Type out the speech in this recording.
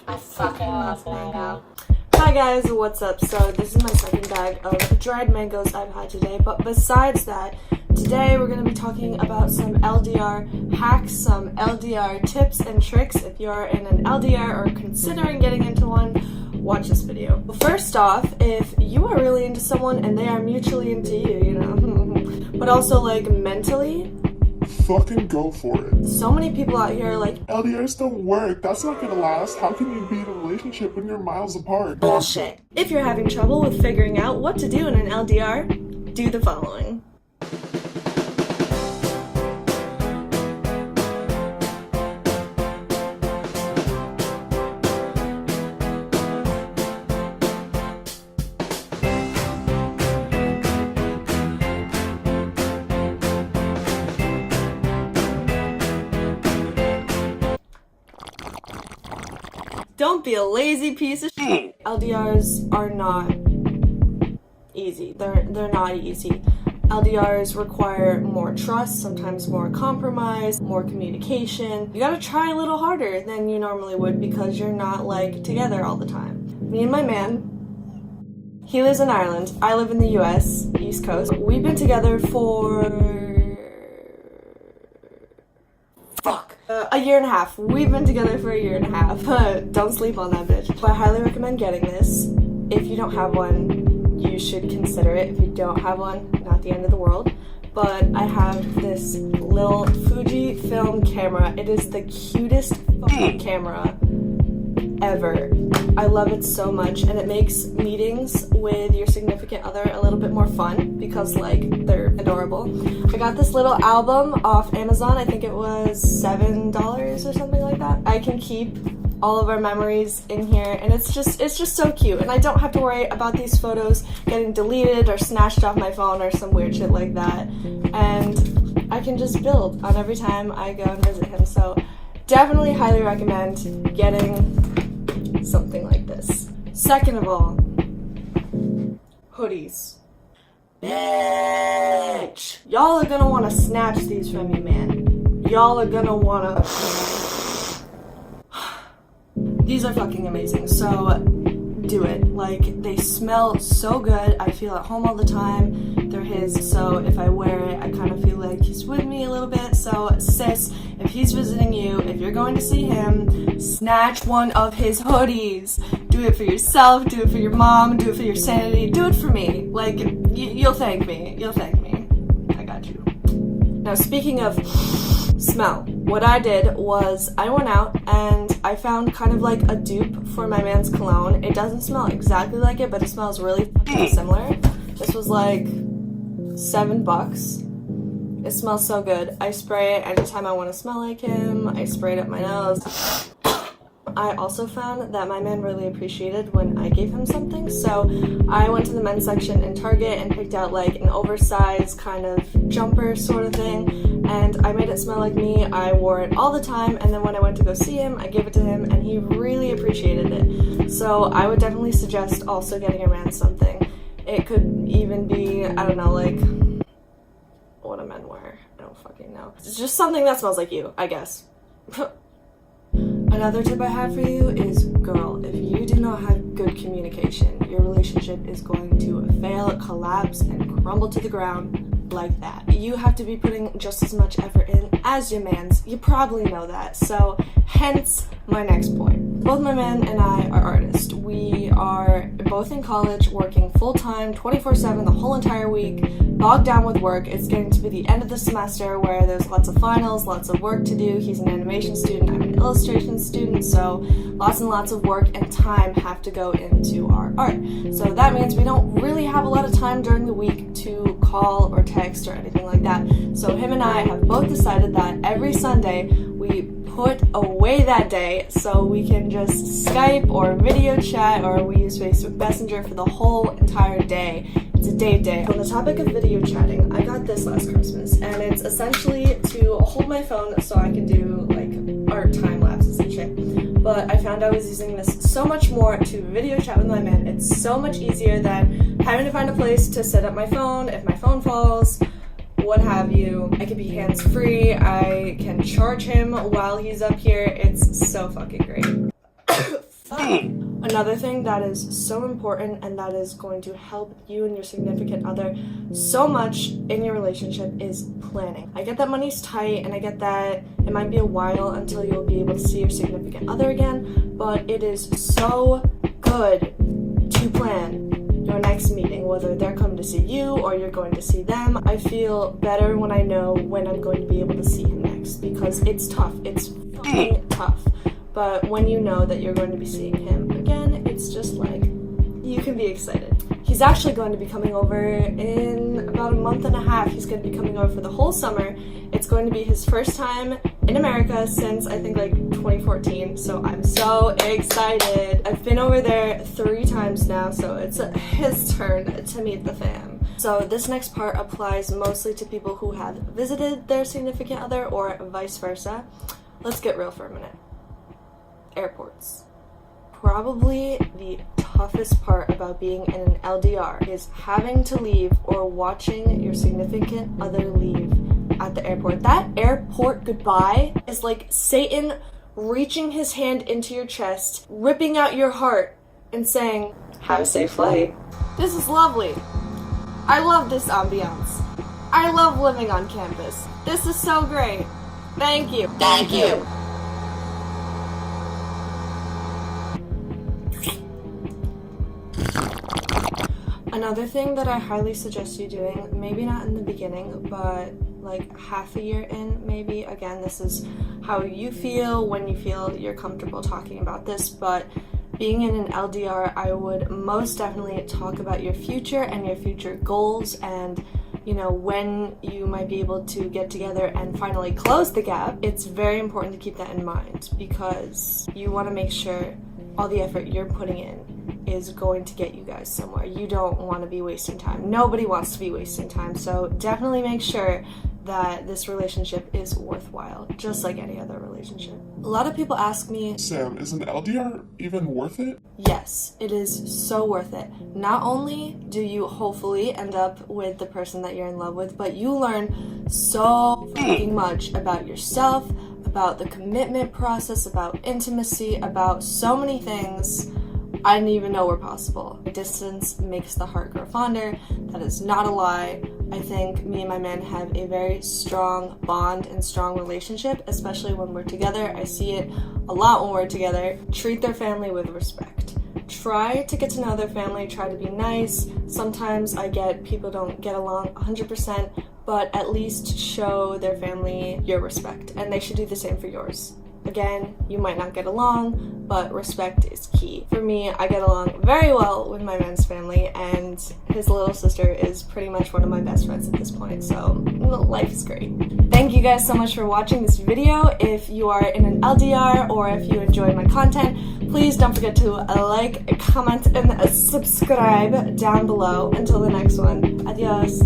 I fucking love mango. Hi guys, what's up? So this is my second bag of dried mangoes I've had today, but besides that, today we're going to be talking about some LDR hacks, some LDR tips and tricks. If you're in an LDR or considering getting into one, watch this video. First off, if you are really into someone and they are mutually into you, but also like mentally, fucking go for it. so many people out here are like, LDRs don't work. That's not gonna last. How can you be in a relationship when you're miles apart? bullshit. If you're having trouble with figuring out what to do in an LDR, do the following. Don't be a lazy piece of shit. LDRs are not easy. They're not easy. LDRs require more trust, sometimes more compromise, more communication. You gotta try a little harder than you normally would because you're not like together all the time. Me and my man, he lives in Ireland. I live in the US, East Coast. We've been together for a year and a half. We've been together for a year and a half. Don't sleep on that bitch. But I highly recommend getting this. If you don't have one, you should consider it. If you don't have one, not the end of the world. But I have this little Fujifilm camera. It is the cutest fucking camera ever. I love it so much, and it makes meetings with your significant other a little bit more fun because like they're adorable. I got this little album off Amazon. I think it was $7 or something like that. I can keep all of our memories in here, and it's just so cute, and I don't have to worry about these photos getting deleted or snatched off my phone or some weird shit like that, and I can just build on every time I go and visit him. So definitely highly recommend getting something like this. Second of all, hoodies. Bitch! Y'all are gonna want to snatch these from me, man. Y'all are gonna wanna... These are fucking amazing, so do it. Like, they smell so good. I feel at home all the time. They're his, so if I wear it, I kind of feel like he's with me a little bit. So sis, if he's visiting you, if you're going to see him, snatch one of his hoodies. Do it for yourself, do it for your mom, do it for your sanity, do it for me. Like, you'll thank me. You'll thank me. I got you. Now, speaking of smell, what I did was I went out and I found kind of like a dupe for my man's cologne. It doesn't smell exactly like it, but it smells really fucking similar. This was like $7. It smells so good. I spray it anytime I want to smell like him. I spray it up my nose. I also found that my man really appreciated when I gave him something, so I went to the men's section in Target and picked out like an oversized kind of jumper sort of thing, and I made it smell like me. I wore it all the time, and then when I went to go see him, I gave it to him, and he really appreciated it. So I would definitely suggest also getting your man something. It could even be, I don't know, like, what do men wear? I don't fucking know. It's just something that smells like you, I guess. Another tip I have for you is, girl, if you do not have good communication, your relationship is going to fail, collapse, and crumble to the ground like that. You have to be putting just as much effort in as your man's. You probably know that. So, hence my next point. Both my man and I are artists. We are both in college, working full-time, 24/7 the whole entire week, bogged down with work. It's getting to be the end of the semester where there's lots of finals, lots of work to do. He's an animation student, I'm an illustration student, so lots and lots of work and time have to go into our art. So that means we don't really have a lot of time during the week to call or text or anything like that. So him and I have both decided that every Sunday we put away that day so we can just Skype or video chat, or we use Facebook Messenger for the whole entire day. It's a date day. On the topic of video chatting, I got this last Christmas, and it's essentially to hold my phone so I can do like art time lapses and shit. But I found I was using this so much more to video chat with my man. It's so much easier than having to find a place to set up my phone if my phone falls, what have you. I can be hands-free, I can charge him while he's up here. It's so fucking great. Another thing that is so important and that is going to help you and your significant other so much in your relationship is planning. I get that money's tight and I get that it might be a while until you'll be able to see your significant other again, but it is so good to plan your next meeting, whether they're coming to see you or you're going to see them. I feel better when I know when I'm going to be able to see him next, because it's tough. It's fucking tough. But when you know that you're going to be seeing him again, it's just like, you can be excited. He's actually going to be coming over in about a month and a half. He's going to be coming over for the whole summer. It's going to be his first time in America since I think like 2014, so I'm so excited. I've been over there 3 times now, so it's his turn to meet the fam. So this next part applies mostly to people who have visited their significant other or vice versa. Let's get real for a minute. Airports. Probably the toughest part about being in an LDR is having to leave or watching your significant other leave at the airport. That airport goodbye is like Satan reaching his hand into your chest, ripping out your heart, and saying, "Have a safe flight." This is lovely. I love this ambiance. I love living on campus. This is so great. Thank you. Thank you. Another thing that I highly suggest you doing, maybe not in the beginning, but like half a year in, maybe. Again, this is how you feel when you feel you're comfortable talking about this, but being in an LDR, I would most definitely talk about your future and your future goals and, you know, when you might be able to get together and finally close the gap. It's very important to keep that in mind because you want to make sure all the effort you're putting in is going to get you guys somewhere. You don't want to be wasting time. Nobody wants to be wasting time, so definitely make sure that this relationship is worthwhile, just like any other relationship. A lot of people ask me, Sam, is an LDR even worth it? yes, it is so worth it. Not only do you hopefully end up with the person that you're in love with, but you learn so fucking much about yourself, about the commitment process, about intimacy, about so many things I didn't even know were possible. Distance makes the heart grow fonder. That is not a lie. I think me and my man have a very strong bond and strong relationship, especially when we're together. I see it a lot when we're together. Treat their family with respect. Try to get to know their family. Try to be nice. Sometimes I get people don't get along 100%, but at least show their family your respect, and they should do the same for yours. Again, you might not get along, but respect is key. For me, I get along very well with my man's family, and his little sister is pretty much one of my best friends at this point, so life is great. Thank you guys so much for watching this video. If you are in an LDR or if you enjoyed my content, please don't forget to like, comment, and subscribe down below. Until the next one, adios.